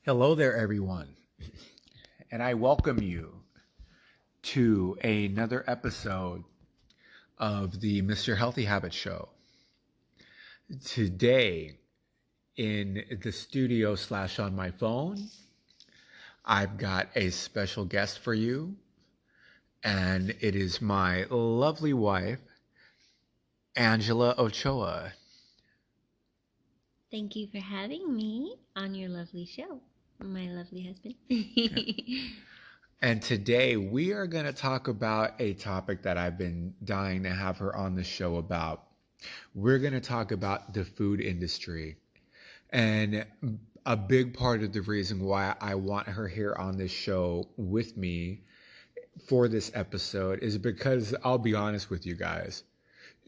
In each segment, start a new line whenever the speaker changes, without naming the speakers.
Hello there, everyone, and I welcome you to another episode of the Mr. Healthy Habit Show. Today, in the studio slash on my phone, I've got a special guest for you, and it is my lovely wife, Angela Ochoa.
Thank you for having me on your lovely show, my lovely husband.
And today we are going to talk about a topic that I've been dying to have her on the show about. We're going to talk about the food industry. And a big part of the reason why I want her here on this show with me for this episode is because I'll be honest with you guys,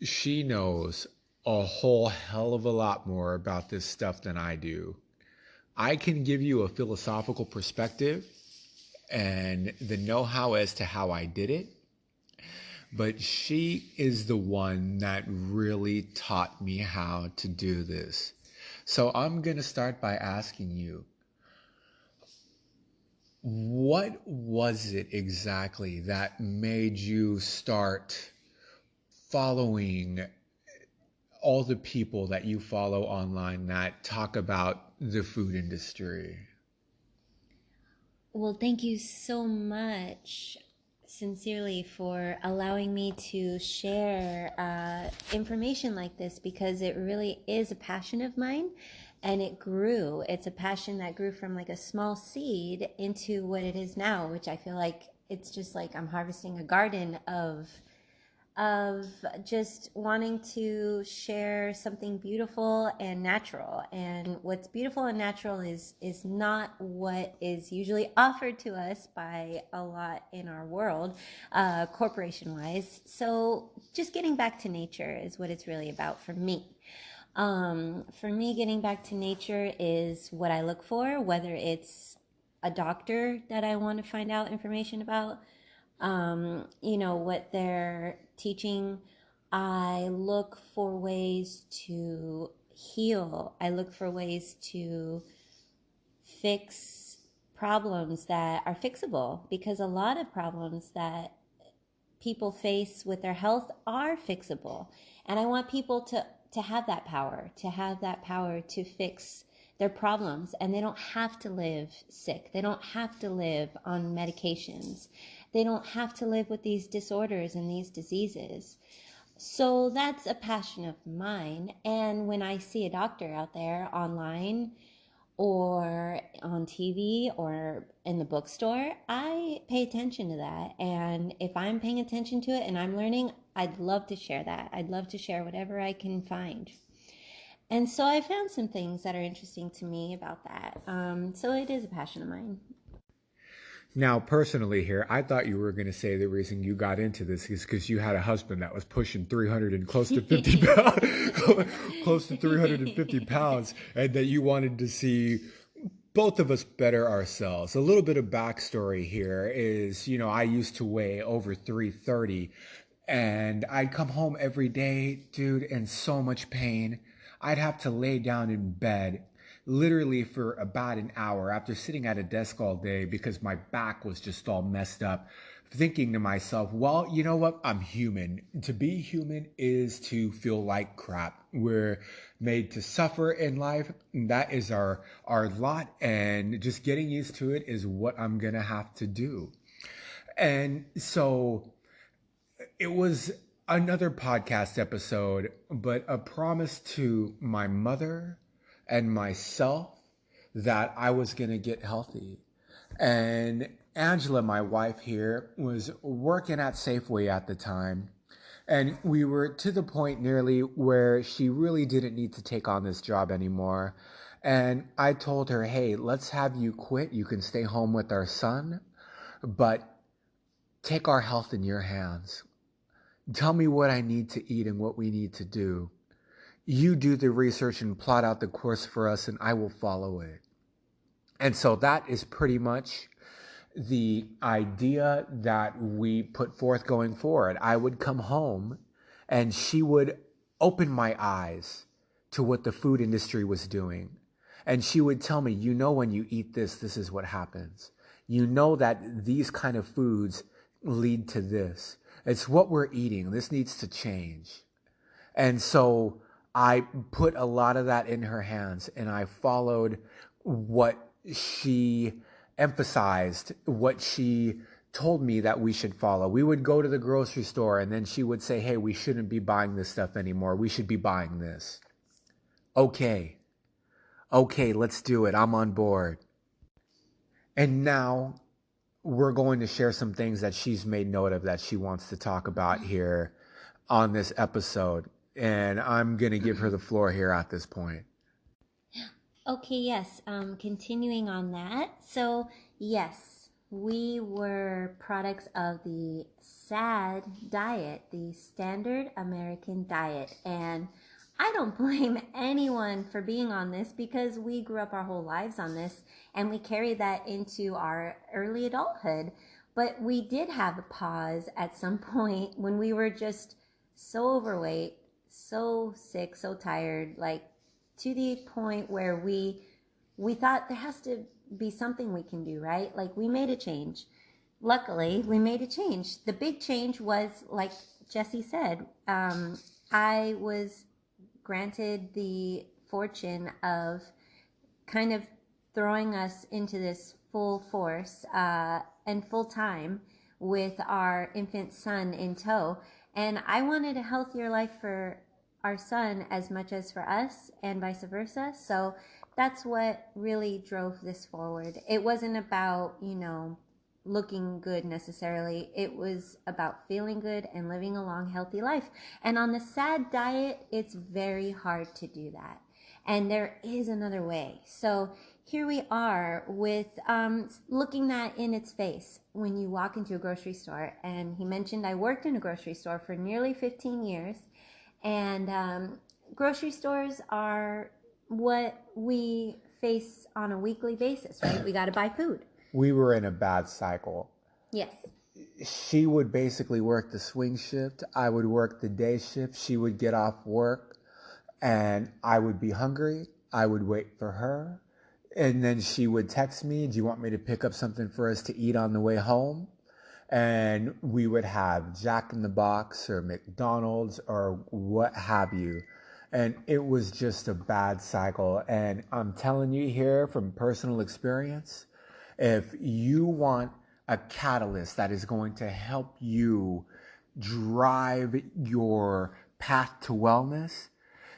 she knows a whole hell of a lot more about this stuff than I do. I can give you a philosophical perspective and the know how as to how I did it, but she is the one that really taught me how to do this. So I'm going to start by asking you, what was it exactly that made you start following all the people that you follow online that talk about the food industry?
Well, thank you so much, sincerely, for allowing me to share information like this because it really is a passion of mine and it grew. It's a passion that grew from like a small seed into what it is now, which I feel like it's just like I'm harvesting a garden of just wanting to share something beautiful and natural. And what's beautiful and natural is not what is usually offered to us by a lot in our world, corporation wise. So just getting back to nature is what it's really about for me. For me, getting back to nature is what I look for, whether it's a doctor that I want to find out information about, what they're teaching. I look for ways to heal. I look for ways to fix problems that are fixable because a lot of problems that people face with their health are fixable. And I want people to have that power, to fix their problems. And they don't have to live sick. They don't have to live on medications. They don't have to live with these disorders and these diseases. So that's a passion of mine. And when I see a doctor out there online or on TV or in the bookstore, I pay attention to that. And if I'm paying attention to it and I'm learning, I'd love to share that. I'd love to share whatever I can find. And so I found some things that are interesting to me about that. So it is a passion of mine.
Now, personally, here, I thought you were going to say the reason you got into this is because you had a husband that was pushing 300 and close to 50 pounds, close to 350 pounds, and that you wanted to see both of us better ourselves. A little bit of backstory here is, I used to weigh over 330, and I'd come home every day, dude, in so much pain. I'd have to lay down in bed literally for about an hour after sitting at a desk all day because my back was just all messed up, thinking to myself, well, you know what? I'm human. To be human is to feel like crap. We're made to suffer in life. That is our lot, and just getting used to it is what I'm going to have to do. And so it was another podcast episode, but a promise to my mother and myself that I was going to get healthy. And Angela, my wife here, was working at Safeway at the time. And we were to the point nearly where she really didn't need to take on this job anymore. And I told her, hey, let's have you quit. You can stay home with our son, but take our health in your hands. Tell me what I need to eat and what we need to do. You do the research and plot out the course for us, and I will follow it. And so that is pretty much the idea that we put forth going forward. I would come home and she would open my eyes to what the food industry was doing. And she would tell me, you know, when you eat this, this is what happens. You know that these kind of foods lead to this. It's what we're eating. This needs to change. And so I put a lot of that in her hands, and I followed what she emphasized, what she told me that we should follow. We would go to the grocery store, and then she would say, hey, we shouldn't be buying this stuff anymore. We should be buying this. Okay, let's do it. I'm on board. And now we're going to share some things that she's made note of that she wants to talk about here on this episode. And I'm going to give her the floor here at this point.
Okay, yes. Continuing on that. So, yes, we were products of the SAD diet, the standard American diet. And I don't blame anyone for being on this because we grew up our whole lives on this and we carried that into our early adulthood. But we did have a pause at some point when we were just so overweight, so sick, so tired, like to the point where we thought there has to be something we can do, right? Like we made a change. Luckily, we made a change. The big change was, like Jesse said, I was granted the fortune of kind of throwing us into this full force and full time with our infant son in tow. And I wanted a healthier life for our son as much as for us, and vice versa. So that's what really drove this forward. It wasn't about, looking good necessarily. It was about feeling good and living a long, healthy life. And on the SAD diet, it's very hard to do that. And there is another way. So here we are with looking that in its face when you walk into a grocery store. And he mentioned I worked in a grocery store for nearly 15 years. And grocery stores are what we face on a weekly basis, right? We got to buy food.
We were in a bad cycle.
Yes.
She would basically work the swing shift. I would work the day shift. She would get off work and I would be hungry. I would wait for her. And then she would text me, do you want me to pick up something for us to eat on the way home? And we would have Jack in the Box or McDonald's or what have you. And it was just a bad cycle. And I'm telling you here from personal experience, if you want a catalyst that is going to help you drive your path to wellness,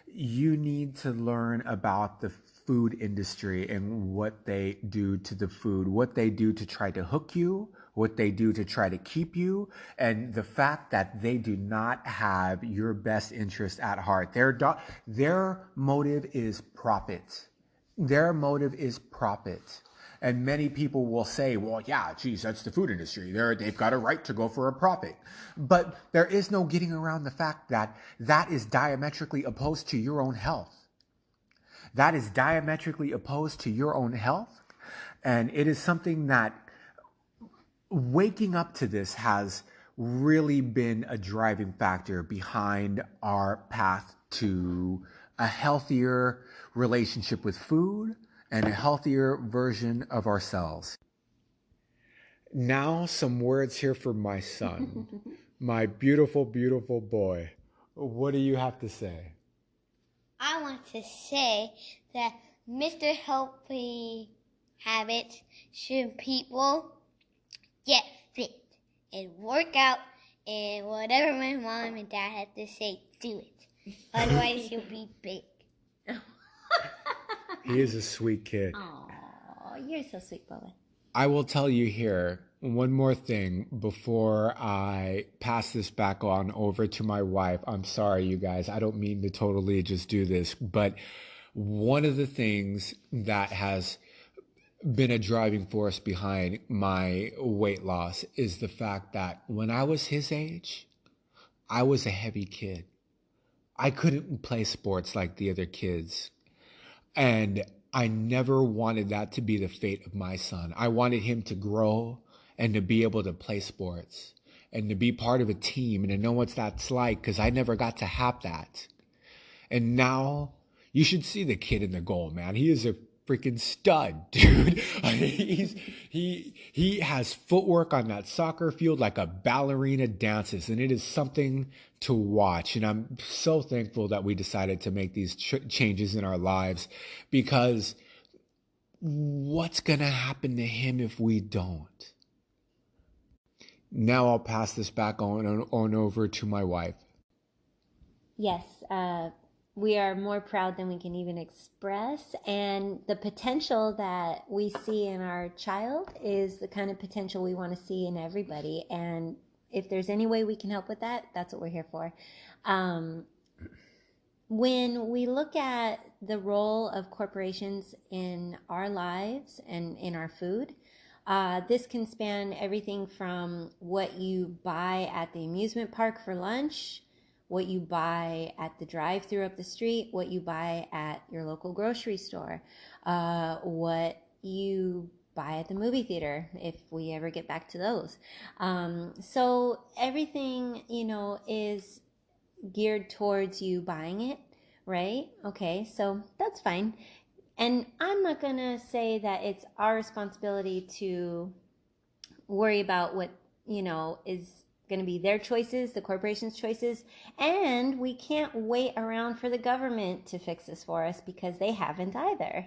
you need to learn about the food industry and what they do to the food, what they do to try to hook you, what they do to try to keep you, and the fact that they do not have your best interest at heart. Their motive is profit. Their motive is profit. And many people will say, well, yeah, geez, that's the food industry. They've got a right to go for a profit. But there is no getting around the fact that that is diametrically opposed to your own health. That is diametrically opposed to your own health. And it is something that waking up to this has really been a driving factor behind our path to a healthier relationship with food and a healthier version of ourselves. Now, some words here from my son, my beautiful, beautiful boy. What do you have to say?
I want to say that Mr. Healthy Habits should people get fit and work out and whatever my mom and dad have to say, do it. Otherwise, you'll be big.
He is a sweet kid.
Oh, you're so sweet, Boba.
I will tell you here one more thing before I pass this back on over to my wife. I'm sorry, you guys. I don't mean to totally just do this, but one of the things that has been a driving force behind my weight loss is the fact that when I was his age, I was a heavy kid. I couldn't play sports like the other kids. And I never wanted that to be the fate of my son. I wanted him to grow and to be able to play sports and to be part of a team and to know what that's like, because I never got to have that. And now you should see the kid in the goal, man. He is a freaking stud, dude. He has footwork on that soccer field like a ballerina dances, and it is something to watch. And I'm so thankful that we decided to make these changes in our lives, because what's gonna happen to him if we don't? Now I'll pass this back on over to my wife.
Yes, we are more proud than we can even express. And the potential that we see in our child is the kind of potential we want to see in everybody. And if there's any way we can help with that, that's what we're here for. When we look at the role of corporations in our lives and in our food, this can span everything from what you buy at the amusement park for lunch, what you buy at the drive-thru up the street, what you buy at your local grocery store, what you buy at the movie theater, if we ever get back to those. So everything, is geared towards you buying it, right? Okay, so that's fine. And I'm not going to say that it's our responsibility to worry about what, is going to be their choices, the corporation's choices. And we can't wait around for the government to fix this for us, because they haven't either.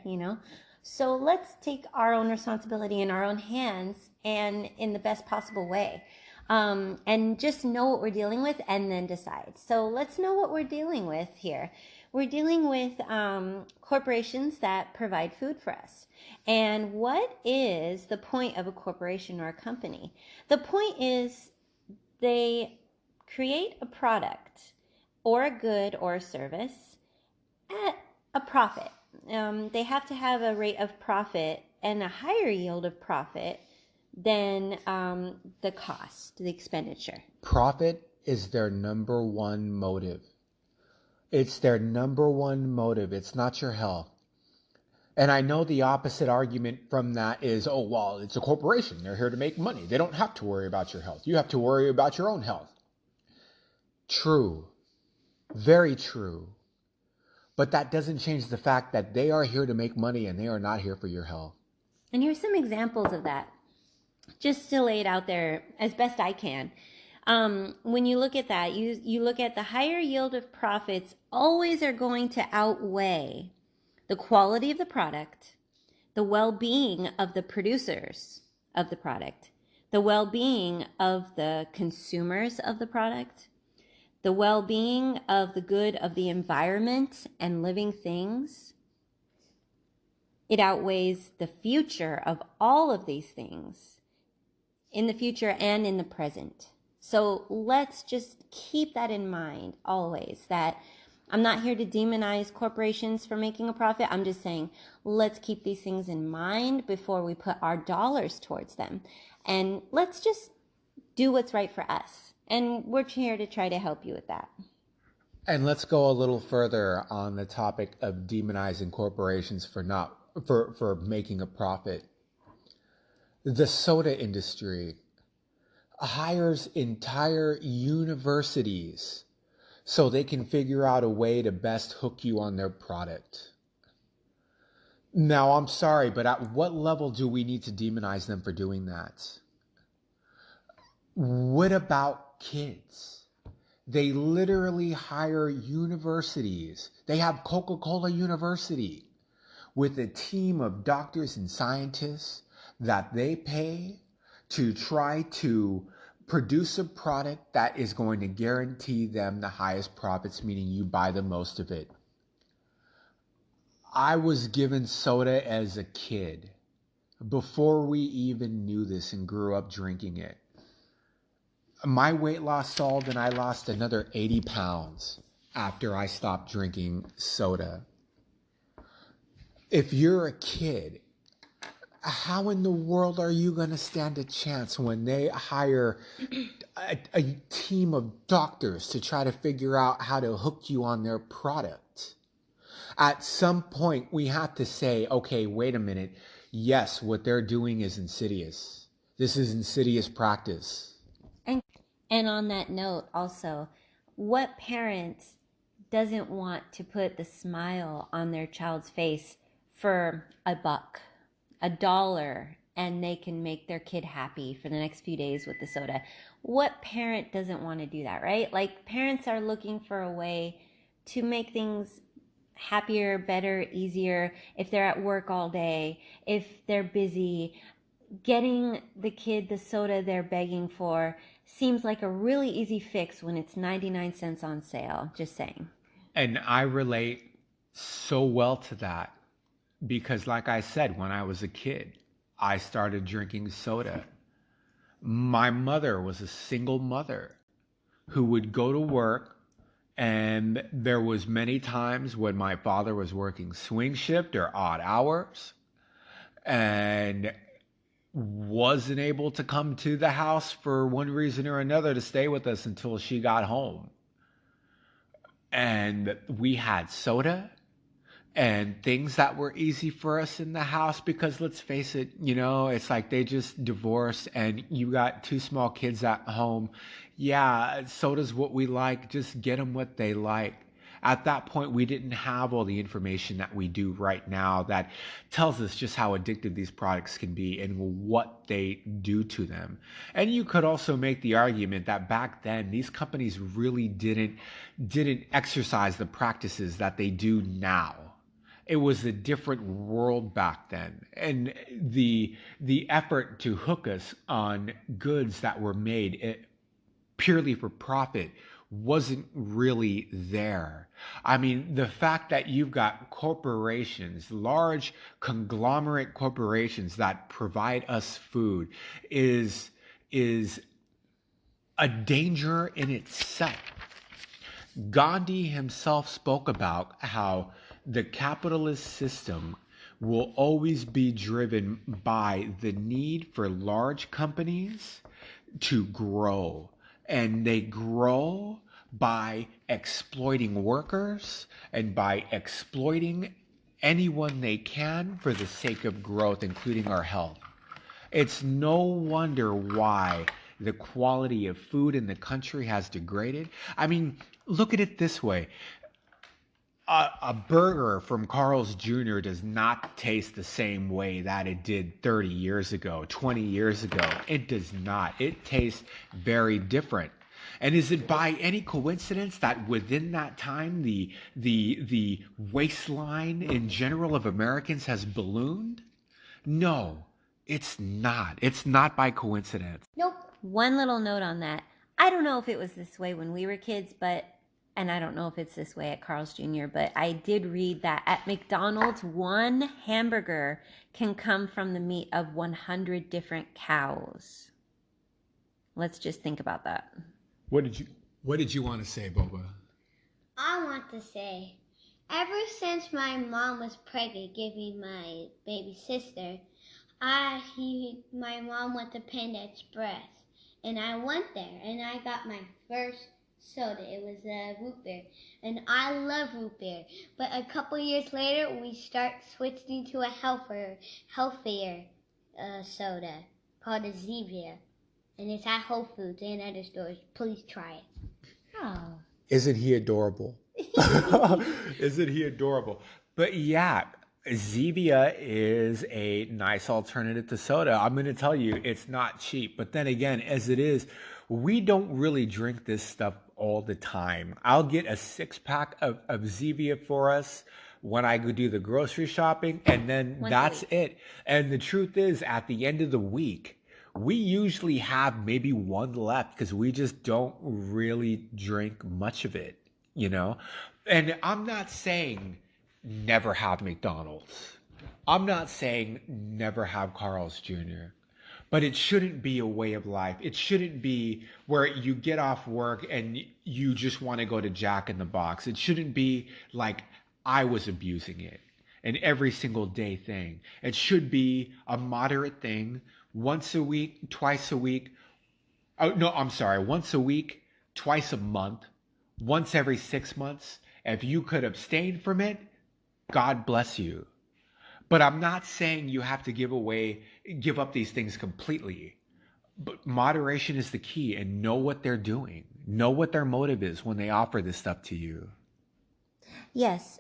So let's take our own responsibility in our own hands and in the best possible way. And just know what we're dealing with and then decide. So let's know what we're dealing with here. We're dealing with corporations that provide food for us. And what is the point of a corporation or a company? The point is they create a product or a good or a service at a profit. They have to have a rate of profit and a higher yield of profit than the cost, the expenditure.
Profit is their number one motive. It's their number one motive. It's not your health. And I know the opposite argument from that is, oh, well, it's a corporation. They're here to make money. They don't have to worry about your health. You have to worry about your own health. True. Very true. But that doesn't change the fact that they are here to make money and they are not here for your health.
And here's some examples of that, just to lay it out there as best I can. When you look at that, you look at the higher yield of profits always are going to outweigh the quality of the product, the well-being of the producers of the product, the well-being of the consumers of the product, the well-being of the good of the environment and living things. It outweighs the future of all of these things in the future and in the present. So let's just keep that in mind always, that I'm not here to demonize corporations for making a profit. I'm just saying, let's keep these things in mind before we put our dollars towards them. And let's just do what's right for us. And we're here to try to help you with that.
And let's go a little further on the topic of demonizing corporations for making a profit. The soda industry hires entire universities so they can figure out a way to best hook you on their product. Now, I'm sorry, but at what level do we need to demonize them for doing that? What about kids? They literally hire universities. They have Coca-Cola University with a team of doctors and scientists that they pay to try to produce a product that is going to guarantee them the highest profits, meaning you buy the most of it. I was given soda as a kid before we even knew this and grew up drinking it. My weight loss stalled and I lost another 80 pounds after I stopped drinking soda. If you're a kid, how in the world are you going to stand a chance when they hire a team of doctors to try to figure out how to hook you on their product? At some point, we have to say, okay, wait a minute. Yes, what they're doing is insidious. This is insidious practice.
And on that note, also, what parent doesn't want to put the smile on their child's face for $1, $1, and they can make their kid happy for the next few days with the soda. What parent doesn't want to do that, right? Like, parents are looking for a way to make things happier, better, easier. If they're at work all day, if they're busy, getting the kid the soda they're begging for seems like a really easy fix when it's 99 cents on sale. Just saying.
And I relate so well to that because, like I said, when I was a kid, I started drinking soda. My mother was a single mother who would go to work, and there was many times when my father was working swing shift or odd hours and wasn't able to come to the house for one reason or another to stay with us until she got home. And we had soda and things that were easy for us in the house because let's face it, it's like they just divorced and you got two small kids at home. Yeah, soda's what we like. Just get them what they like. At that point, we didn't have all the information that we do right now that tells us just how addictive these products can be and what they do to them. And you could also make the argument that back then, these companies really didn't exercise the practices that they do now. It was a different world back then, and the effort to hook us on goods that were made purely for profit wasn't really there. I mean, the fact that you've got corporations, large conglomerate corporations that provide us food is a danger in itself. Gandhi himself spoke about how the capitalist system will always be driven by the need for large companies to grow. And they grow by exploiting workers and by exploiting anyone they can for the sake of growth, including our health. It's no wonder why the quality of food in the country has degraded. I mean, look at it this way. A burger from Carl's Jr. does not taste the same way that it did 30 years ago, 20 years ago. It does not. It tastes very different. And is it by any coincidence that within that time the waistline in general of Americans has ballooned? No, it's not. It's not by coincidence.
Nope.
One little note on that. I don't know if it was this way when we were kids, and I don't know if it's this way at Carl's Jr., but I did read that at McDonald's, one hamburger can come from the meat of 100 different cows. Let's just think about that.
What did you want to say, Boba?
I want to say, ever since my mom was pregnant, giving my baby sister, my mom went to Panda Express, and I went there, and I got my first soda. It was a root beer, and I love root beer. But a couple years later, we start switching to a healthier soda called a Zevia, and it's at Whole Foods and other stores. Please try it.
Oh.
Isn't he adorable? Isn't he adorable? But yeah, Zevia is a nice alternative to soda. I'm going to tell you, it's not cheap. But then again, as it is, we don't really drink this stuff all the time. I'll get a 6-pack of Zevia for us when I go do the grocery shopping, and then that's it. And the truth is, at the end of the week, we usually have maybe one left because we just don't really drink much of it, And I'm not saying never have McDonald's. I'm not saying never have Carl's Jr. But it shouldn't be a way of life. It shouldn't be where you get off work and you just want to go to Jack in the Box. It shouldn't be like I was abusing it, an every single day thing. It should be a moderate thing, once a week, twice a week. Oh, no, I'm sorry. Once a week, twice a month, once every 6 months. If you could abstain from it, God bless you. But I'm not saying you have to give up these things completely. But moderation is the key, and know what they're doing. Know what their motive is when they offer this stuff to you.
Yes,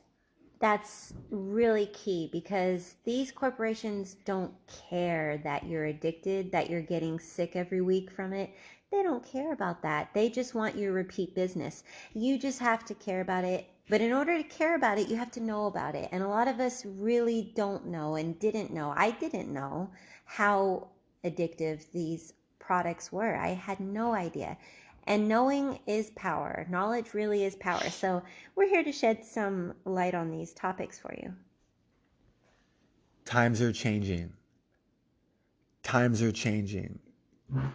That's really key because these corporations don't care that you're addicted, that you're getting sick every week from it. They don't care about that. They just want your repeat business. You just have to care about it. But in order to care about it, you have to know about it. And a lot of us really don't know and didn't know. I didn't know how addictive these products were. I had no idea. And knowing is power. Knowledge really is power. So we're here to shed some light on these topics for you.
Times are changing. Times are changing.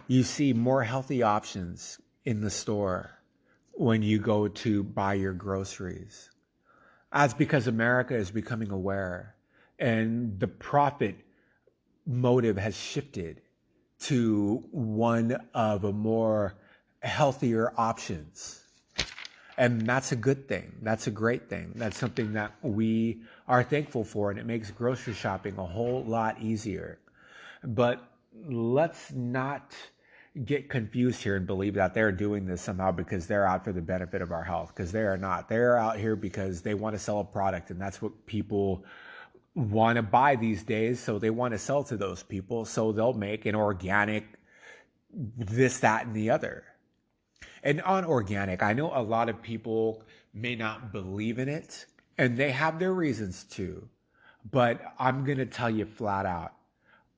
You see more healthy options in the store when you go to buy your groceries. That's because America is becoming aware and the profit motive has shifted to one of a more healthier options. And that's a good thing. That's a great thing. That's something that we are thankful for, and it makes grocery shopping a whole lot easier. But let's not get confused here and believe that they're doing this somehow because they're out for the benefit of our health, because they are not. They're out here because they want to sell a product, and that's what people want to buy these days. So they want to sell to those people. So they'll make an organic this, that, and the other. And on organic, I know a lot of people may not believe in it, and they have their reasons to. But I'm going to tell you flat out,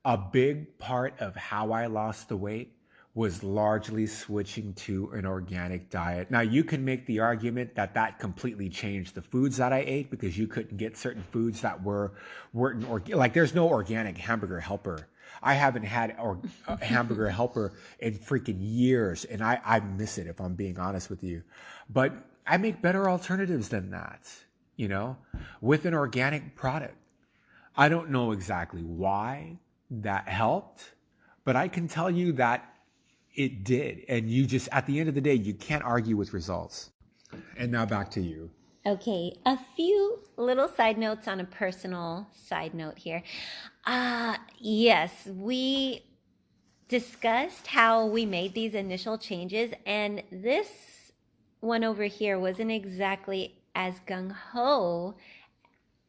a big part of how I lost the weight was largely switching to an organic diet. Now, you can make the argument that that completely changed the foods that I ate because you couldn't get certain foods that weren't organic. Like, there's no organic hamburger helper. I haven't had a hamburger helper in freaking years, and I miss it, if I'm being honest with you. But I make better alternatives than that, you know, with an organic product. I don't know exactly why that helped, but I can tell you that it did. And you just, at the end of the day, you can't argue with results. And now back to you.
Okay, a few little side notes on a personal side note here. Yes, we discussed how we made these initial changes, and this one over here wasn't exactly as gung-ho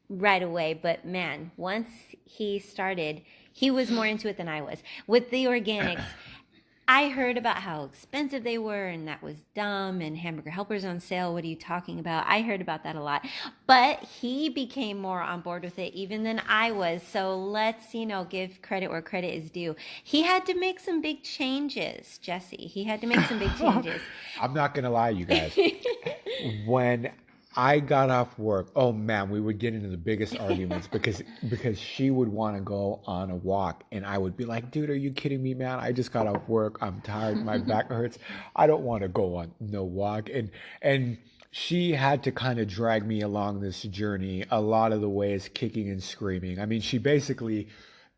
right away, but man, once he started, he was more into it than I was. With the organics, I heard about how expensive they were and that was dumb and hamburger helpers on sale. What are you talking about? I heard about that a lot. But he became more on board with it even than I was. So let's, give credit where credit is due. He had to make some big changes, Jesse. He had to make some big changes.
I'm not going to lie, you guys. When I got off work, oh man, we would get into the biggest arguments because she would want to go on a walk and I would be like, dude, are you kidding me, man? I just got off work. I'm tired. My back hurts. I don't want to go on no walk. And she had to kind of drag me along this journey a lot of the ways, kicking and screaming. I mean, she basically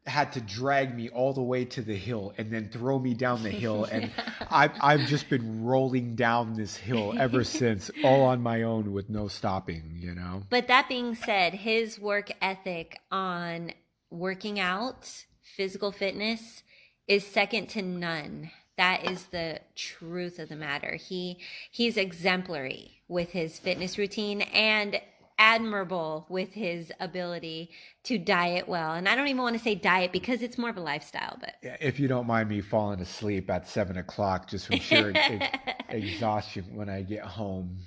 had to drag me all the way to the hill and then throw me down the hill. And I've just been rolling down this hill ever since, all on my own with no stopping.
But that being said, his work ethic on working out, physical fitness, is second to none. That is the truth of the matter. He's exemplary with his fitness routine and admirable with his ability to diet well. And I don't even want to say diet because it's more of a lifestyle. But
if you don't mind me falling asleep at 7 o'clock just from sheer exhaustion when I get home.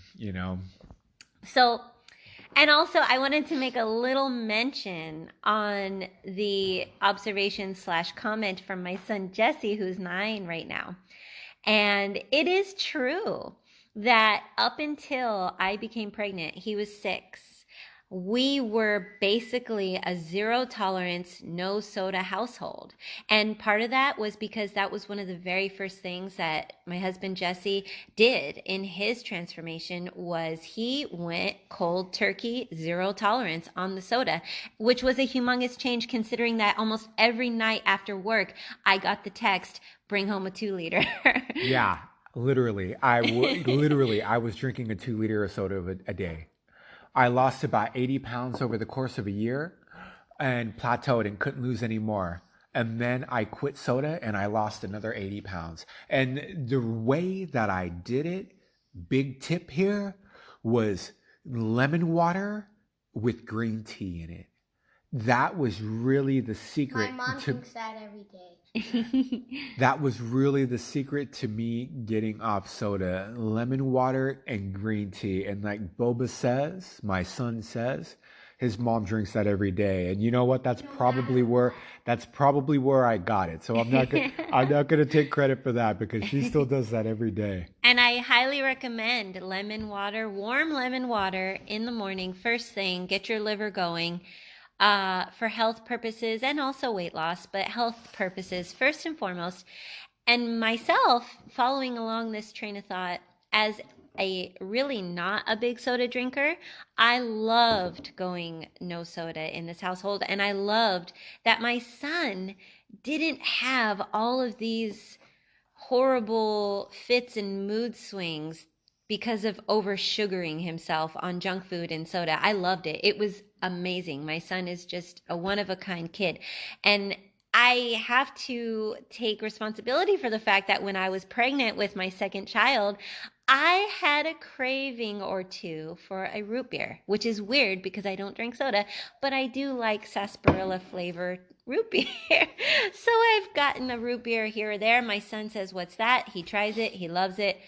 So, and also I wanted to make a little mention on the observation / comment from my son Jesse, who's 9 right now. And it is true that up until I became pregnant, he was 6. We were basically a 0 tolerance, no soda household. And part of that was because that was one of the very first things that my husband Jesse did in his transformation was he went cold turkey, 0 tolerance on the soda, which was a humongous change considering that almost every night after work, I got the text, bring home a 2-liter.
Yeah, literally. I was drinking a 2-liter of soda a day. I lost about 80 pounds over the course of a year and plateaued and couldn't lose any more. And then I quit soda and I lost another 80 pounds. And the way that I did it, big tip here, was lemon water with green tea in it. That was really the
My
secret
mom
to
drinks that every day.
that was really the secret to me getting off soda. Lemon water and green tea. And like Boba says, my son says, his mom drinks that every day. And you know what? That's probably where I got it. So I'm not gonna take credit for that because she still does that every day.
And I highly recommend lemon water, warm lemon water in the morning, first thing, get your liver going for health purposes and also weight loss, but health purposes first and foremost. And myself, following along this train of thought, as a really not a big soda drinker, I loved going no soda in this household. And I loved that my son didn't have all of these horrible fits and mood swings because of over sugaring himself on junk food and soda. I loved it. It was amazing. My son is just a one of a kind kid. And I have to take responsibility for the fact that when I was pregnant with my second child, I had a craving or two for a root beer, which is weird because I don't drink soda, but I do like sarsaparilla flavor root beer. So I've gotten a root beer here or there. My son says, "What's that?" He tries it, he loves it.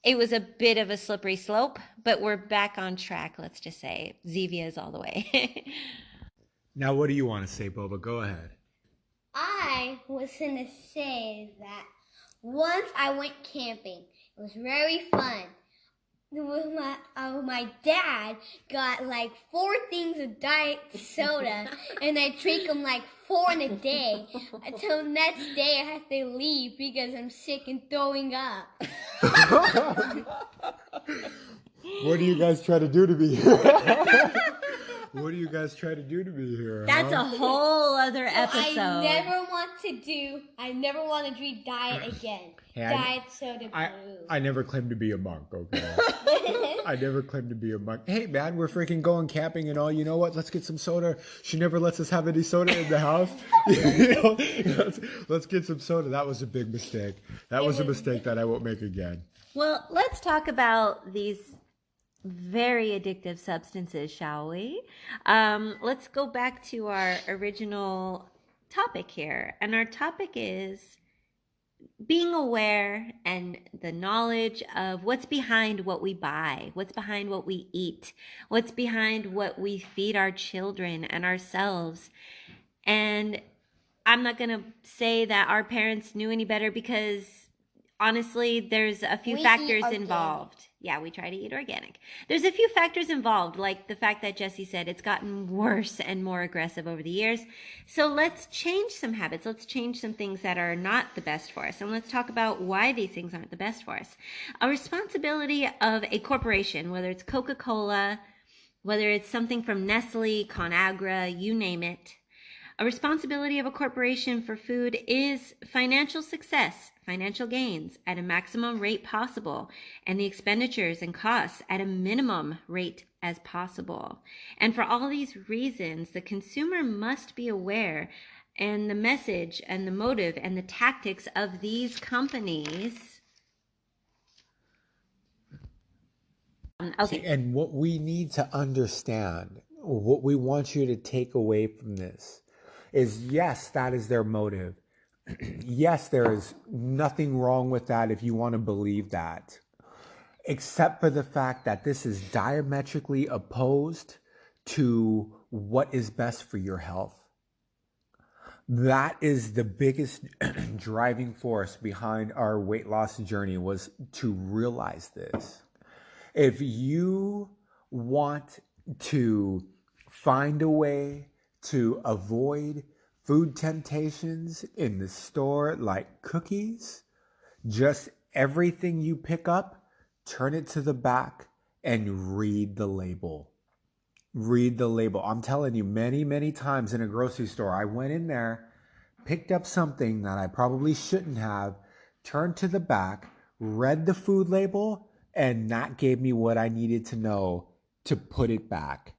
It was a bit of a slippery slope, but we're back on track, let's just say. Zevia is all the way.
Now, what do you want to say, Boba? Go ahead.
I was gonna say that once I went camping. It was very fun. My dad got like 4 things of diet soda, and I drink them like 4 in a day. Until the next day, I have to leave because I'm sick and throwing up.
What do you guys try to do to me? What do you guys try to do to me here?
That's a whole other episode.
I never want to drink diet again.
Hey,
Diet soda blue.
I never claimed to be a monk, okay? I never claimed to be a monk. Hey, man, we're freaking going camping and all. You know what? Let's get some soda. She never lets us have any soda in the house. Let's get some soda. That was a big mistake. That was a mistake that I won't make again.
Well, let's talk about these very addictive substances, shall we? Let's go back to our original topic here. And our topic is being aware and the knowledge of what's behind what we buy, what's behind what we eat, what's behind what we feed our children and ourselves. And I'm not going to say that our parents knew any better because honestly, there's a few factors involved. Yeah, we try to eat organic. There's a few factors involved, like the fact that Jesse said it's gotten worse and more aggressive over the years. So let's change some habits. Let's change some things that are not the best for us. And let's talk about why these things aren't the best for us. A responsibility of a corporation, whether it's Coca-Cola, whether it's something from Nestle, ConAgra, you name it. A responsibility of a corporation for food is financial success, financial gains at a maximum rate possible, and the expenditures and costs at a minimum rate as possible. And for all these reasons, the consumer must be aware and the message and the motive and the tactics of these companies. Okay.
See, and what we need to understand, what we want you to take away from this is yes, that is their motive. Yes, there is nothing wrong with that if you want to believe that, except for the fact that this is diametrically opposed to what is best for your health. That is the biggest driving force behind our weight loss journey, was to realize this. If you want to find a way to avoid food temptations in the store like cookies, just everything you pick up, turn it to the back and read the label. Read the label. I'm telling you, many, many times in a grocery store, I went in there, picked up something that I probably shouldn't have, turned to the back, read the food label, and that gave me what I needed to know to put it back.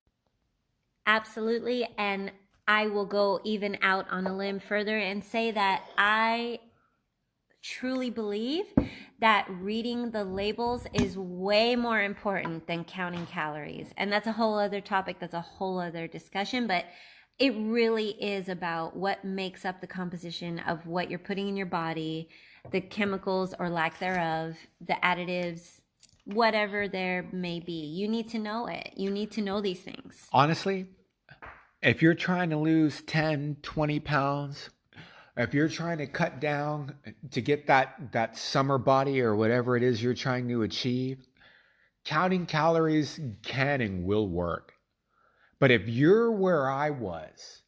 Absolutely. And I will go even out on a limb further and say that I truly believe that reading the labels is way more important than counting calories. And that's a whole other topic, that's a whole other discussion, but it really is about what makes up the composition of what you're putting in your body, the chemicals or lack thereof, the additives, whatever there may be. You need to know it. You need to know these things.
Honestly, if you're trying to lose 10, 20 pounds, if you're trying to cut down to get that summer body or whatever it is you're trying to achieve, counting calories can and will work. But if you're where I was,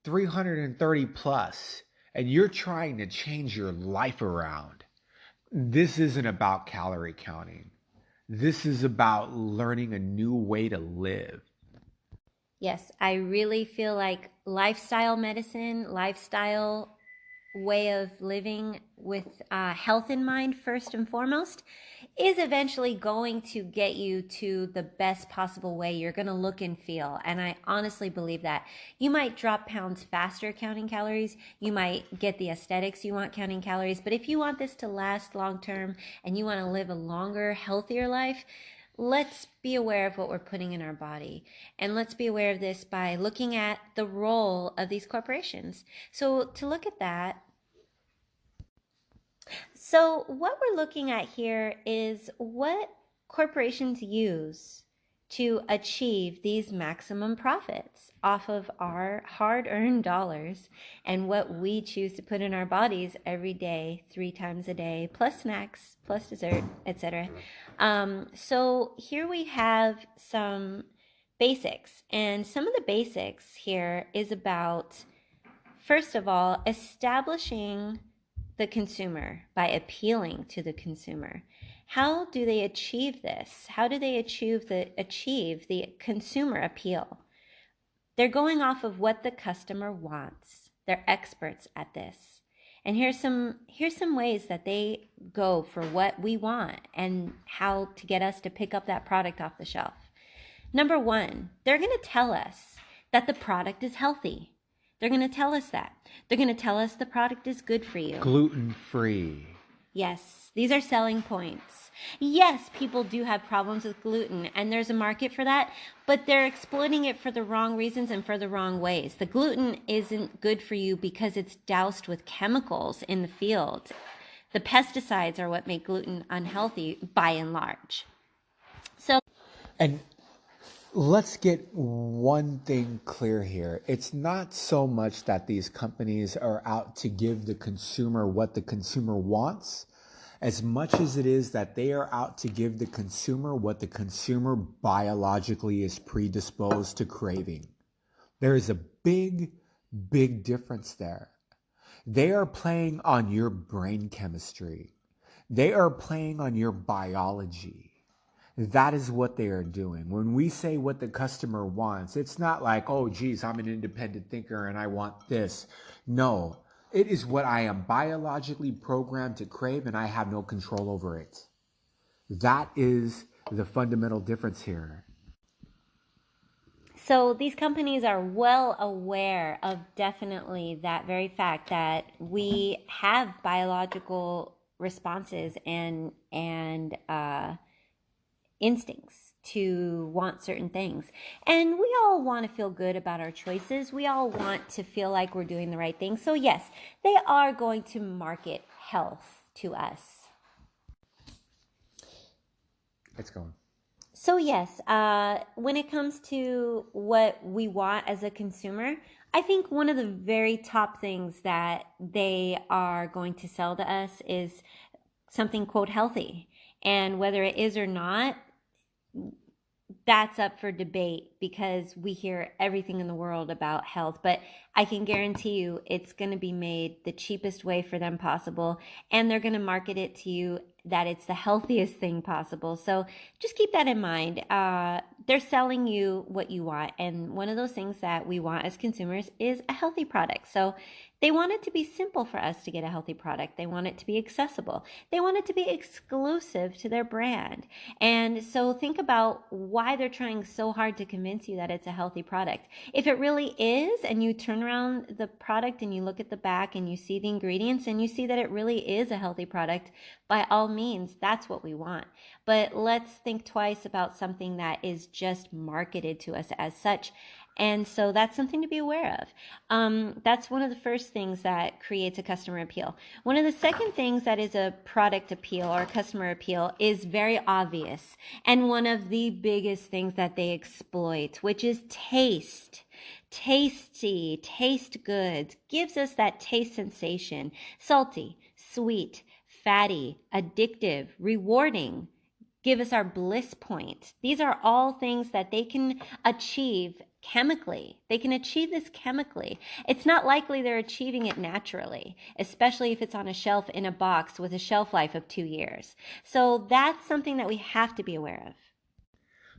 330 plus, and you're trying to change your life around, this isn't about calorie counting. This is about learning a new way to live.
Yes, I really feel like lifestyle medicine, lifestyle way of living with health in mind, first and foremost, is eventually going to get you to the best possible way you're going to look and feel. And I honestly believe that. You might drop pounds faster counting calories. You might get the aesthetics you want counting calories. But if you want this to last long term and you want to live a longer, healthier life, let's be aware of what we're putting in our body. And let's be aware of this by looking at the role of these corporations. So to look at that, so what we're looking at here is what corporations use to achieve these maximum profits off of our hard-earned dollars and what we choose to put in our bodies every day, 3 times a day, plus snacks, plus dessert, etc. So here we have some basics, and some of the basics here is about, first of all, establishing the consumer by appealing to the consumer. How do they achieve this? How do they achieve the consumer appeal? They're going off of what the customer wants. They're experts at this. And here's some ways that they go for what we want and how to get us to pick up that product off the shelf. Number 1, they're going to tell us that the product is healthy. They're going to tell us that. They're going to tell us the product is good for you.
Gluten-free.
Yes, these are selling points. Yes, people do have problems with gluten, and there's a market for that, but they're exploiting it for the wrong reasons and for the wrong ways. The gluten isn't good for you because it's doused with chemicals in the field. The pesticides are what make gluten unhealthy by and large.
And let's get one thing clear here. It's not so much that these companies are out to give the consumer what the consumer wants, as much as it is that they are out to give the consumer what the consumer biologically is predisposed to craving. There is a big, big difference there. They are playing on your brain chemistry. They are playing on your biology. That is what they are doing. When we say what the customer wants, it's not like, oh, geez, I'm an independent thinker and I want this. No, it is what I am biologically programmed to crave and I have no control over it. That is the fundamental difference here.
So these companies are well aware of definitely that very fact that we have biological responses and instincts to want certain things. And we all want to feel good about our choices. We all want to feel like we're doing the right thing. So yes, they are going to market health to us.
It's going.
So yes, when it comes to what we want as a consumer, I think one of the very top things that they are going to sell to us is something, quote, healthy. And whether it is or not, that's up for debate because we hear everything in the world about health, but I can guarantee you it's going to be made the cheapest way for them possible, and they're going to market it to you that it's the healthiest thing possible. So just keep that in mind. They're selling you what you want, and one of those things that we want as consumers is a healthy product. So they want it to be simple for us to get a healthy product. They want it to be accessible. They want it to be exclusive to their brand. And so think about why they're trying so hard to convince you that it's a healthy product. If it really is, and you turn turn around the product and you look at the back and you see the ingredients and you see that it really is a healthy product, by all means, that's what we want. But let's think twice about something that is just marketed to us as such. And so that's something to be aware of. That's one of the first things that creates a customer appeal. One of the second things that is a product appeal or customer appeal is very obvious. And one of the biggest things that they exploit, which is taste. Tasty, taste goods, gives us that taste sensation. Salty, sweet, fatty, addictive, rewarding. Give us our bliss point. These are all things that they can achieve chemically. They can achieve this chemically. It's not likely they're achieving it naturally, especially if it's on a shelf in a box with a shelf life of 2 years. So that's something that we have to be aware of.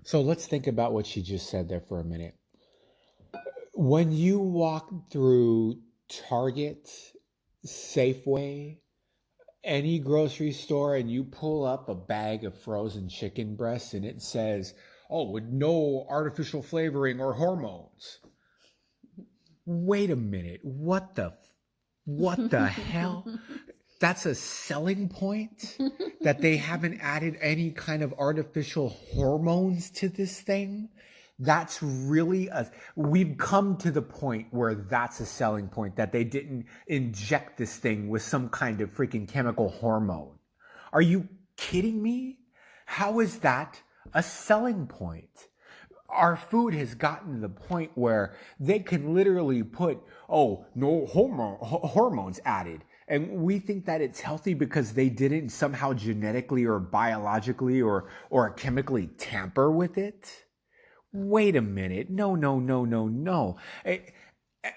So let's think about what she just said there for a minute. When you walk through Target, Safeway, any grocery store, and you pull up a bag of frozen chicken breasts and it says, oh, with no artificial flavoring or hormones. Wait a minute. What the hell? That's a selling point? That they haven't added any kind of artificial hormones to this thing? That's really we've come to the point where that's a selling point, that they didn't inject this thing with some kind of freaking chemical hormone. Are you kidding me? How is that a selling point? Our food has gotten to the point where they can literally put, oh, no hormones added. And we think that it's healthy because they didn't somehow genetically or biologically or chemically tamper with it. Wait a minute. No.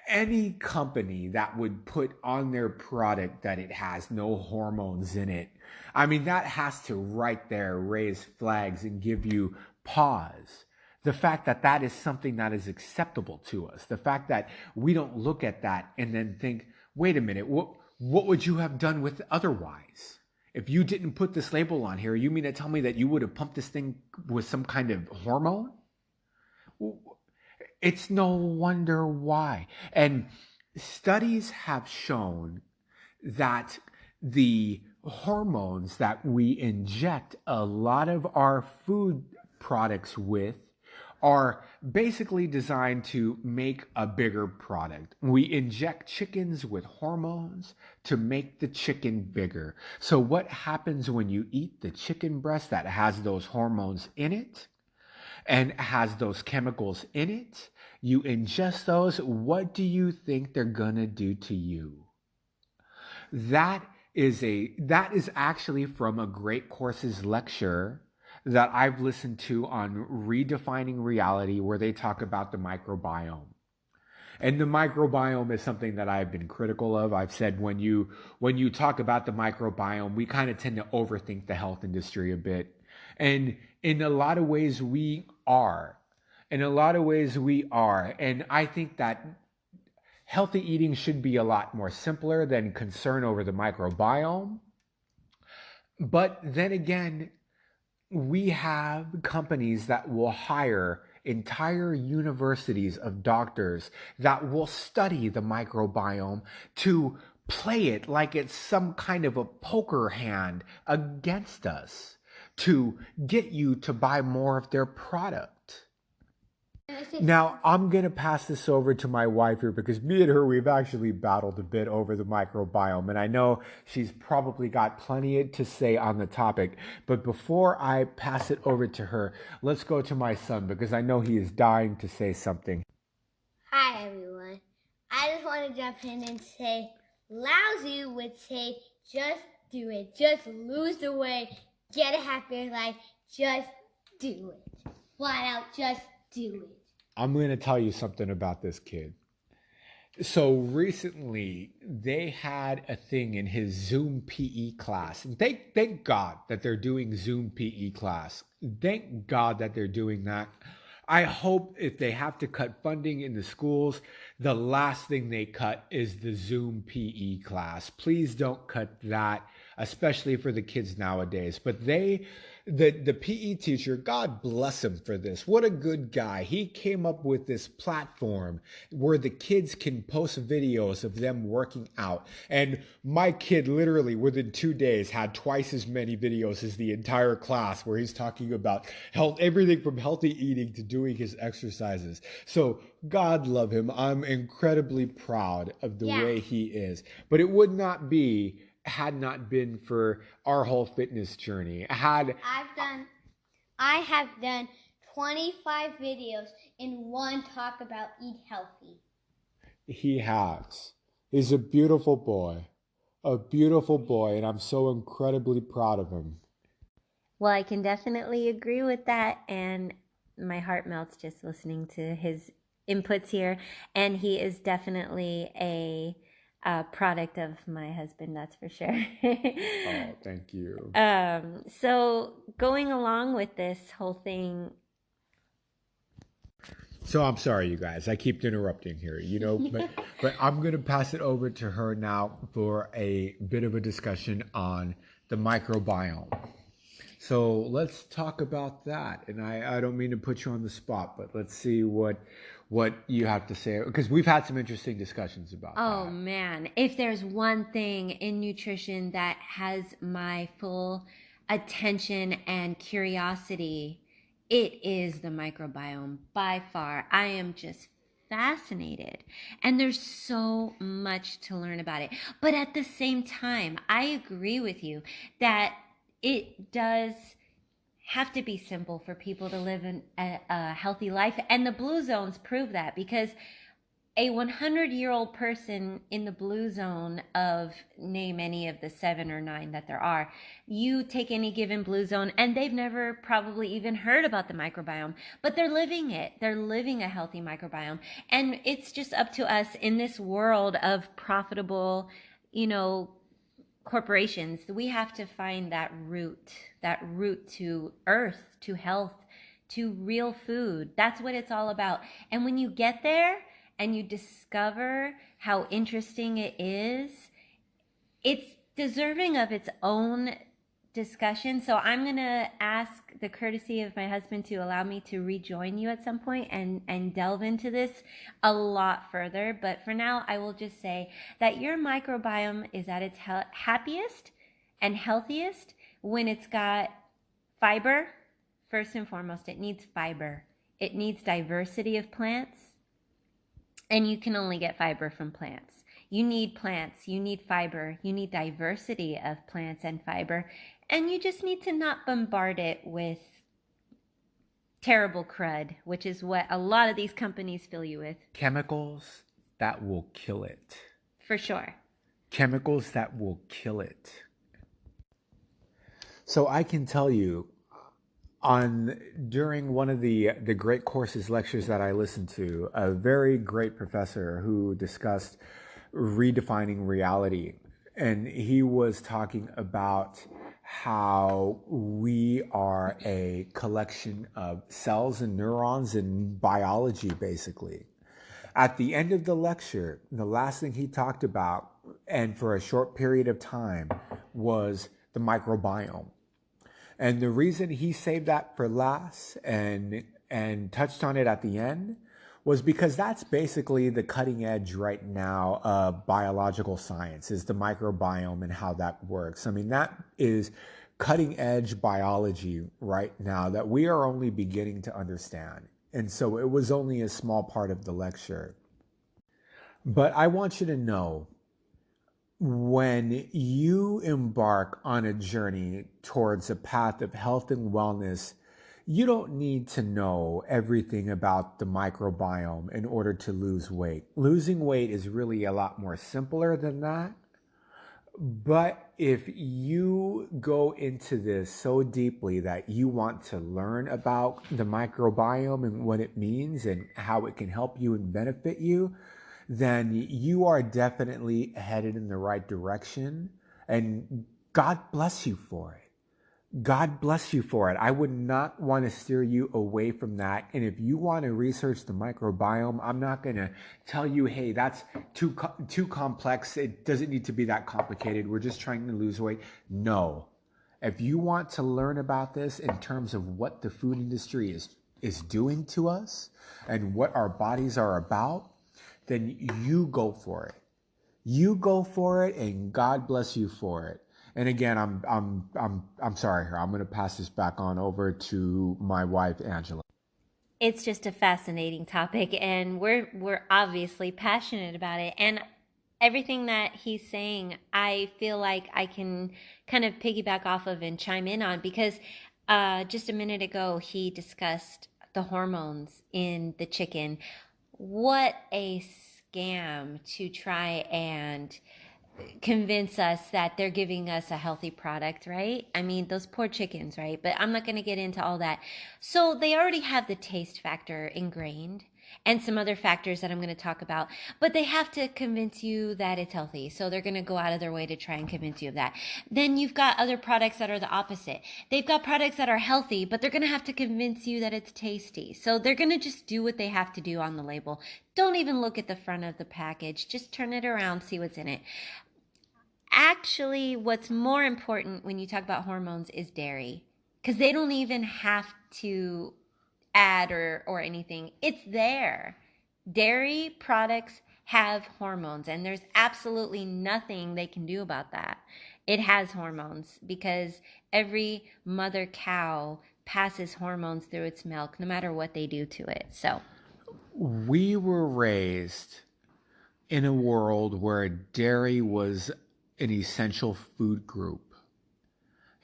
Any company that would put on their product that it has no hormones in it, I mean, that has to right there raise flags and give you pause. The fact that that is something that is acceptable to us. The fact that we don't look at that and then think, wait a minute, what would you have done with it otherwise? If you didn't put this label on here, you mean to tell me that you would have pumped this thing with some kind of hormone? It's no wonder why. And studies have shown that the hormones that we inject a lot of our food products with are basically designed to make a bigger product. We inject chickens with hormones to make the chicken bigger. So what happens when you eat the chicken breast that has those hormones in it and has those chemicals in it? You ingest those, what do you think they're gonna do to you? That is actually from a Great Courses lecture that I've listened to on Redefining Reality, where they talk about the microbiome. And the microbiome is something that I've been critical of. I've said when you talk about the microbiome, we kind of tend to overthink the health industry a bit. And in a lot of ways we are. And I think that healthy eating should be a lot more simpler than concern over the microbiome. But then again, we have companies that will hire entire universities of doctors that will study the microbiome to play it like it's some kind of a poker hand against us to get you to buy more of their product. Now, I'm going to pass this over to my wife here because me and her, we've actually battled a bit over the microbiome. And I know she's probably got plenty to say on the topic. But before I pass it over to her, let's go to my son because I know he is dying to say something.
Hi, everyone. I just want to jump in and say, Lousy would say, just do it. Just lose the weight. Get a happier life. Just do it. Flat out, just do it.
I'm going to tell you something about this kid. So recently, they had a thing in his Zoom PE class. And thank God that they're doing Zoom PE class. Thank God that they're doing that. I hope if they have to cut funding in the schools, the last thing they cut is the Zoom PE class. Please don't cut that. especially for the kids nowadays. But the PE teacher, God bless him for this. What a good guy. He came up with this platform where the kids can post videos of them working out. And my kid literally within 2 days had twice as many videos as the entire class where he's talking about health, everything from healthy eating to doing his exercises. So God love him. I'm incredibly proud of the
Yeah.
way he is. But it would not be had not been for our whole fitness journey.
I have done 25 videos in one talk about eat healthy.
He has. He's a beautiful boy. A beautiful boy, and I'm so incredibly proud of him.
Well, I can definitely agree with that, and my heart melts just listening to his inputs here. And he is definitely a product of my husband, that's for sure.
Oh, thank you.
So going along with this whole thing,
So I'm sorry, you guys. I keep interrupting here, but I'm going to pass it over to her now for a bit of a discussion on the microbiome. So let's talk about that. And I don't mean to put you on the spot, but let's see what you have to say, because we've had some interesting discussions about that.
oh man, if there's one thing in nutrition that has my full attention and curiosity, it is the microbiome by far. I am just fascinated, and there's so much to learn about it. But at the same time, I agree with you that it does have to be simple for people to live a healthy life. And the blue zones prove that, because a 100-year-old person in the blue zone of name any of the 7 or 9 that there are, you take any given blue zone and they've never probably even heard about the microbiome, but they're living it. They're living a healthy microbiome. And it's just up to us in this world of profitable, corporations. We have to find that root to earth, to health, to real food. That's what it's all about. And when you get there and you discover how interesting it is, it's deserving of its own discussion. So I'm going to ask the courtesy of my husband to allow me to rejoin you at some point and delve into this a lot further. But for now, I will just say that your microbiome is at its happiest and healthiest when it's got fiber. First and foremost, it needs fiber. It needs diversity of plants, and you can only get fiber from plants. You need plants, you need fiber, you need diversity of plants and fiber, and you just need to not bombard it with terrible crud, which is what a lot of these companies fill you with.
Chemicals that will kill it.
For sure.
Chemicals that will kill it. So I can tell you, during one of the great courses lectures that I listened to, a very great professor who discussed redefining reality, and he was talking about how we are a collection of cells and neurons in biology, basically. At the end of the lecture, the last thing he talked about, and for a short period of time, was the microbiome. And the reason he saved that for last and touched on it at the end was because that's basically the cutting edge right now of biological science, is the microbiome and how that works. I mean, that is cutting edge biology right now that we are only beginning to understand. And so it was only a small part of the lecture. But I want you to know, when you embark on a journey towards a path of health and wellness, you don't need to know everything about the microbiome in order to lose weight. Losing weight is really a lot more simpler than that. But if you go into this so deeply that you want to learn about the microbiome and what it means and how it can help you and benefit you, then you are definitely headed in the right direction. And God bless you for it. God bless you for it. I would not want to steer you away from that. And if you want to research the microbiome, I'm not going to tell you, hey, that's too complex. It doesn't need to be that complicated. We're just trying to lose weight. No. If you want to learn about this in terms of what the food industry is doing to us and what our bodies are about, then you go for it. You go for it, and God bless you for it. And again, I'm sorry here. I'm going to pass this back on over to my wife, Angela.
It's just a fascinating topic, and we're obviously passionate about it. And everything that he's saying, I feel like I can kind of piggyback off of and chime in on, because just a minute ago he discussed the hormones in the chicken. What a scam to try and convince us that they're giving us a healthy product, right? I mean, those poor chickens, right? But I'm not going to get into all that. So they already have the taste factor ingrained and some other factors that I'm going to talk about, but they have to convince you that it's healthy. So they're going to go out of their way to try and convince you of that. Then you've got other products that are the opposite. They've got products that are healthy, but they're going to have to convince you that it's tasty. So they're going to just do what they have to do on the label. Don't even look at the front of the package. Just turn it around, see what's in it. Actually, what's more important when you talk about hormones is dairy, because they don't even have to add or anything. It's there. Dairy products have hormones, and there's absolutely nothing they can do about that. It has hormones because every mother cow passes hormones through its milk no matter what they do to it. So
We were raised in a world where dairy was an essential food group.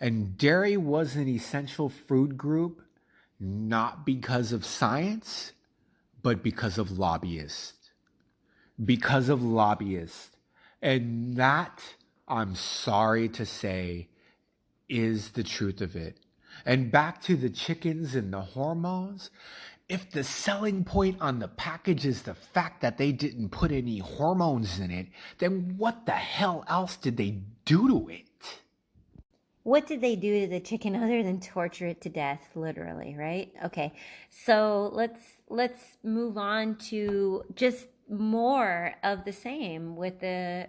And dairy was an essential food group not because of science, but because of lobbyists. Because of lobbyists. And that, I'm sorry to say, is the truth of it. And back to the chickens and the hormones, if the selling point on the package is the fact that they didn't put any hormones in it, then what the hell else did they do to it?
what did they do to the chicken other than torture it to death, literally, right? Okay. So let's move on to just more of the same with the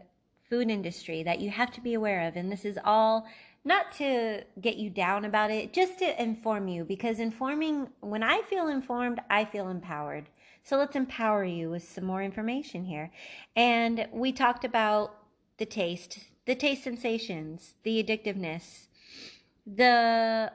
food industry that you have to be aware of. And this is all not to get you down about it, just to inform you, because informing, when I feel informed, I feel empowered. So let's empower you with some more information here. And we talked about the taste sensations, the addictiveness, the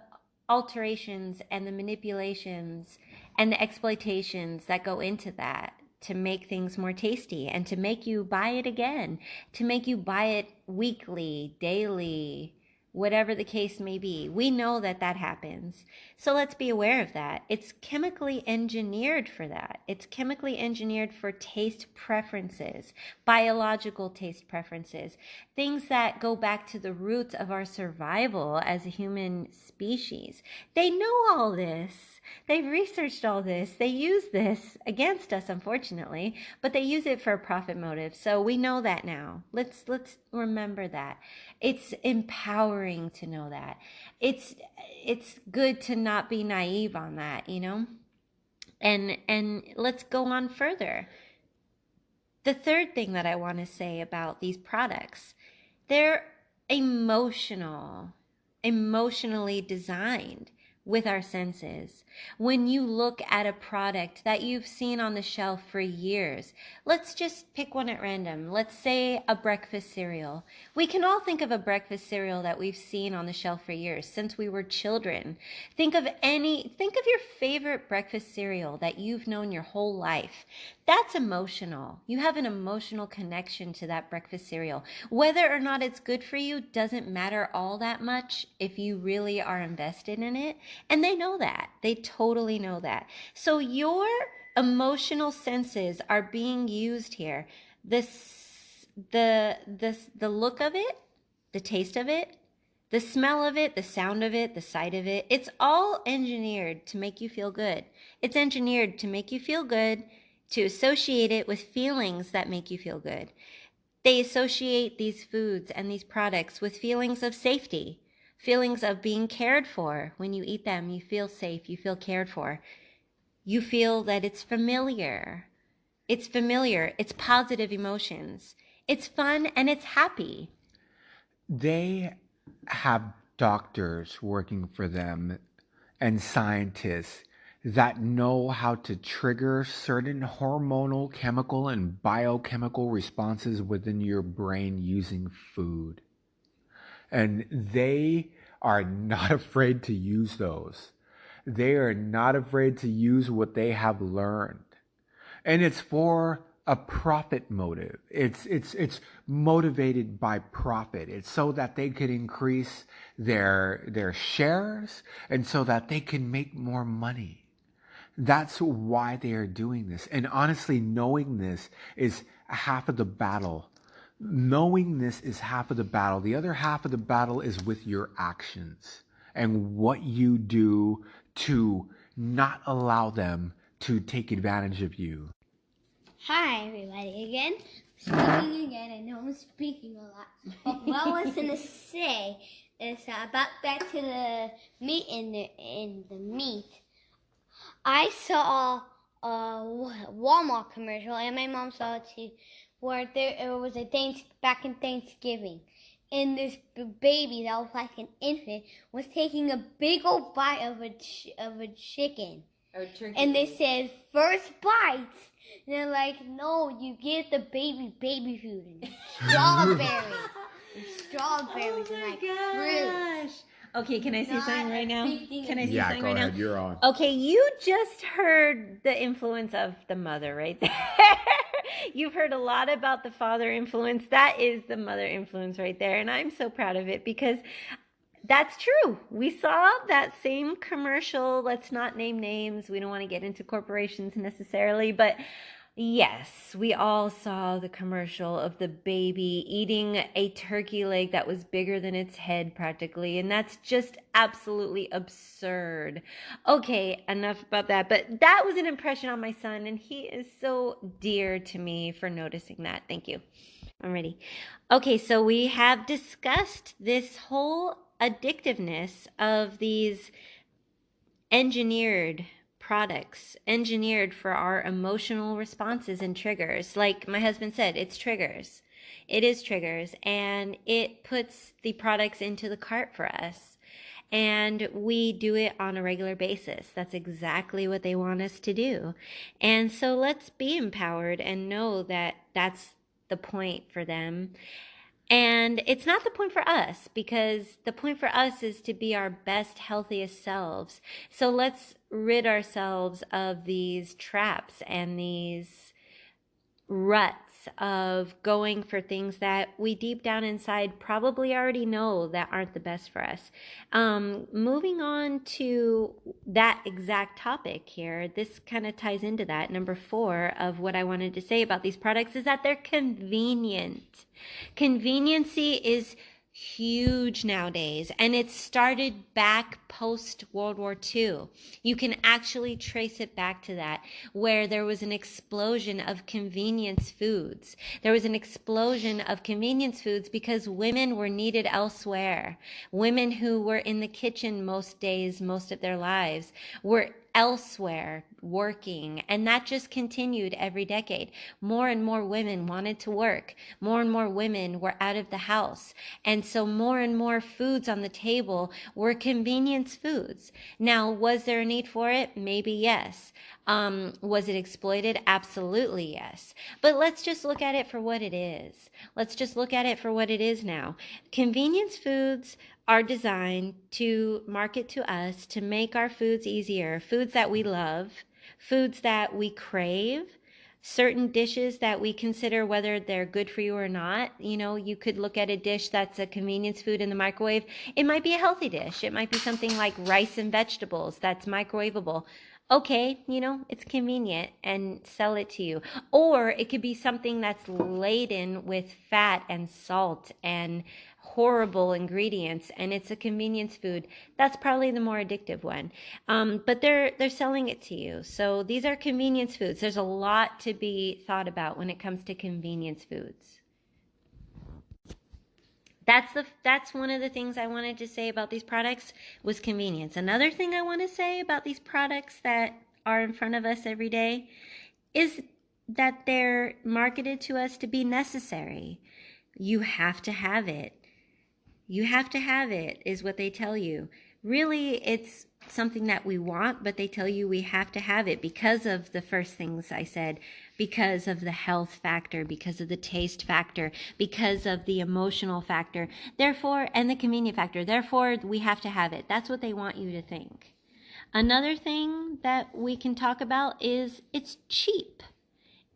alterations and the manipulations and the exploitations that go into that to make things more tasty and to make you buy it again, to make you buy it weekly, daily, whatever the case may be. We know that that happens. So let's be aware of that. It's chemically engineered for that. It's chemically engineered for taste preferences, biological taste preferences, things that go back to the roots of our survival as a human species. They know all this. They've researched all this. They use this against us, unfortunately, but they use it for a profit motive. So we know that now. Let's remember that. It's empowering to know that. It's good to not be naive on that, you know? And let's go on further. The third thing that I want to say about these products, they're emotionally designed with our senses. When you look at a product that you've seen on the shelf for years, let's just pick one at random. Let's say a breakfast cereal. We can all think of a breakfast cereal that we've seen on the shelf for years since we were children. Think of your favorite breakfast cereal that you've known your whole life. That's emotional. You have an emotional connection to that breakfast cereal. Whether or not it's good for you doesn't matter all that much if you really are invested in it. And they know that. They totally know that. So your emotional senses are being used here. The look of it, the taste of it, the smell of it, the sound of it, the sight of it, it's all engineered to make you feel good. It's engineered to make you feel good, to associate it with feelings that make you feel good. They associate these foods and these products with feelings of safety, feelings of being cared for. When you eat them, you feel safe, you feel cared for. You feel that it's familiar. It's familiar, it's positive emotions. It's fun and it's happy.
They have doctors working for them and scientists that know how to trigger certain hormonal, chemical, and biochemical responses within your brain using food. And they are not afraid to use those. They are not afraid to use what they have learned. And it's for a profit motive. It's motivated by profit. It's so that they could increase their shares and so that they can make more money. That's why they are doing this. And honestly, knowing this is half of the battle. Knowing this is half of the battle. The other half of the battle is with your actions and what you do to not allow them to take advantage of you.
Hi, everybody, again. Speaking again. I know I'm speaking a lot. But what I was going to say is about back to the meat in the meat. I saw a Walmart commercial, and my mom saw it too, where it was back in Thanksgiving. And this baby that was like an infant was taking a big old bite of a chicken. And they said, first bites. And they're like, no, you give the baby food and strawberries. And strawberries and like fruit.
Okay, can I say something right now? Can I say
Yeah,
something
go
right
ahead.
now?
You're on.
Okay, you just heard the influence of the mother right there. You've heard a lot about the father influence. That is the mother influence right there. And I'm so proud of it because that's true. We saw that same commercial. Let's not name names. We don't want to get into corporations necessarily, but yes, we all saw the commercial of the baby eating a turkey leg that was bigger than its head practically, and that's just absolutely absurd. Okay, enough about that, but that was an impression on my son, and he is so dear to me for noticing that. Thank you. I'm ready. Okay, so we have discussed this whole addictiveness of these engineered products, engineered for our emotional responses and triggers. Like my husband said, it's triggers. It is triggers, and it puts the products into the cart for us. And we do it on a regular basis. That's exactly what they want us to do. And so let's be empowered and know that that's the point for them. And it's not the point for us, because the point for us is to be our best, healthiest selves. So let's rid ourselves of these traps and these ruts of going for things that we deep down inside probably already know that aren't the best for us. Moving on to that exact topic here, this kind of ties into that. Number 4 of what I wanted to say about these products is that they're convenient. Conveniency is huge nowadays, and it started back post World War II. You can actually trace it back to that, where there was an explosion of convenience foods. There was an explosion of convenience foods because women were needed elsewhere. Women who were in the kitchen most days, most of their lives, were elsewhere working, and that just continued every decade. More and more women wanted to work. More and more women were out of the house, and so more and more foods on the table were convenience foods. Now, was there a need for it? Maybe yes. Was it exploited? Absolutely yes. But let's just look at it for what it is. Let's just look at it for what it is now. Convenience foods are designed to market to us to make our foods easier, foods that we love, foods that we crave, certain dishes that we consider whether they're good for you or not. You know, you could look at a dish that's a convenience food in the microwave. It might be a healthy dish. It might be something like rice and vegetables that's microwavable. Okay, you know, it's convenient, and sell it to you. Or it could be something that's laden with fat and salt and horrible ingredients, and it's a convenience food. That's probably the more addictive one. But they're selling it to you. So these are convenience foods. There's a lot to be thought about when it comes to convenience foods. That's one of the things I wanted to say about these products was convenience. Another thing I want to say about these products that are in front of us every day is that they're marketed to us to be necessary. You have to have it. You have to have it, is what they tell you. Really, it's something that we want, but they tell you we have to have it because of the first things I said, because of the health factor, because of the taste factor, because of the emotional factor, therefore, and the convenient factor. Therefore, we have to have it. That's what they want you to think. Another thing that we can talk about is it's cheap.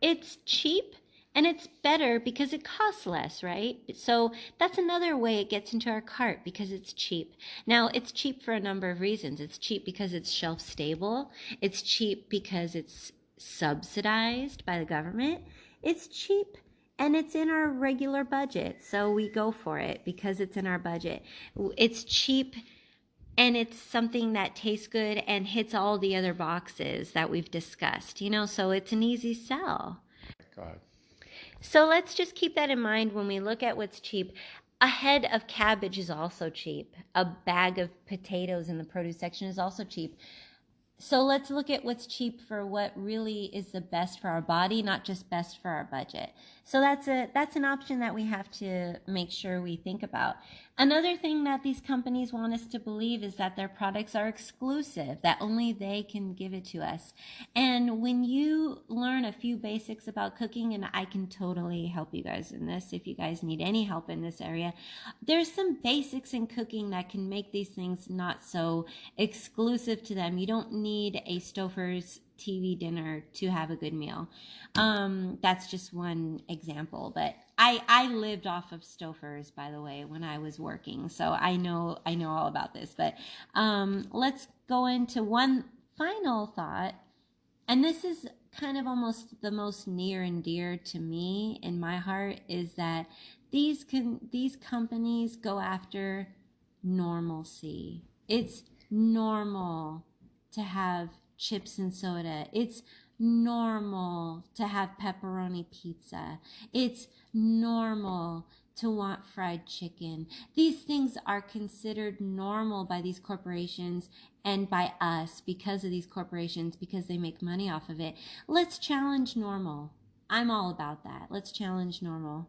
It's cheap and it's better because it costs less, right? So that's another way it gets into our cart, because it's cheap. Now, it's cheap for a number of reasons. It's cheap because it's shelf stable. It's cheap because it's subsidized by the government. It's cheap and it's in our regular budget. So we go for it because it's in our budget. It's cheap and it's something that tastes good and hits all the other boxes that we've discussed, so it's an easy sell.
God.
So let's just keep that in mind when we look at what's cheap. A head of cabbage is also cheap. A bag of potatoes in the produce section is also cheap. So let's look at what's cheap for what really is the best for our body, not just best for our budget. So that's an option that we have to make sure we think about. Another thing that these companies want us to believe is that their products are exclusive, that only they can give it to us. And when you learn a few basics about cooking, and I can totally help you guys in this if you guys need any help in this area, there's some basics in cooking that can make these things not so exclusive to them. You don't need a Stouffer's TV dinner to have a good meal. That's just one example, but I lived off of Stouffer's, by the way, when I was working, so I know all about this. But let's go into one final thought, and this is kind of almost the most near and dear to me in my heart, is that these companies go after normalcy. It's normal to have chips and soda. It's normal to have pepperoni pizza. It's normal to want fried chicken. These things are considered normal by these corporations and by us because of these corporations, because they make money off of it. Let's challenge normal. I'm all about that. Let's challenge normal.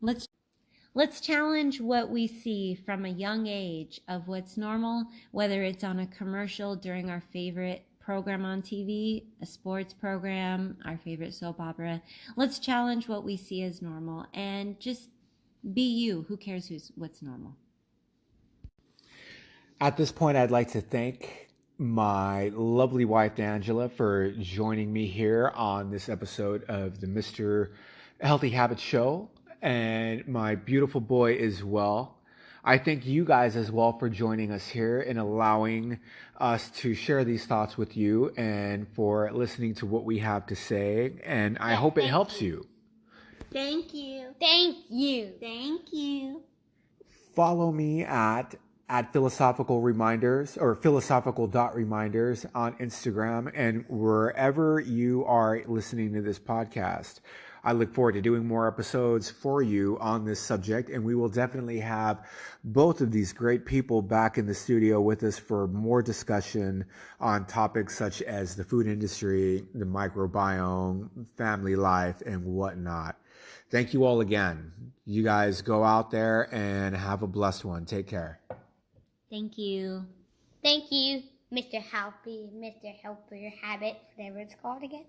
Let's challenge what we see from a young age of what's normal, whether it's on a commercial during our favorite program on TV, a sports program, our favorite soap opera. Let's challenge what we see as normal and just be you. Who cares what's normal?
At this point, I'd like to thank my lovely wife, Angela, for joining me here on this episode of the Mr. Healthy Habits Show, and my beautiful boy as well. I thank you guys as well for joining us here and allowing us to share these thoughts with you and for listening to what we have to say. And I hope it helps you.
Thank you.
Thank you.
Thank you.
Follow me at philosophical reminders or philosophical.reminders on Instagram and wherever you are listening to this podcast. I look forward to doing more episodes for you on this subject, and we will definitely have both of these great people back in the studio with us for more discussion on topics such as the food industry, the microbiome, family life, and whatnot. Thank you all again. You guys go out there and have a blessed one. Take care.
Thank you.
Thank you, Mr. Healthy Habit, whatever it's called again.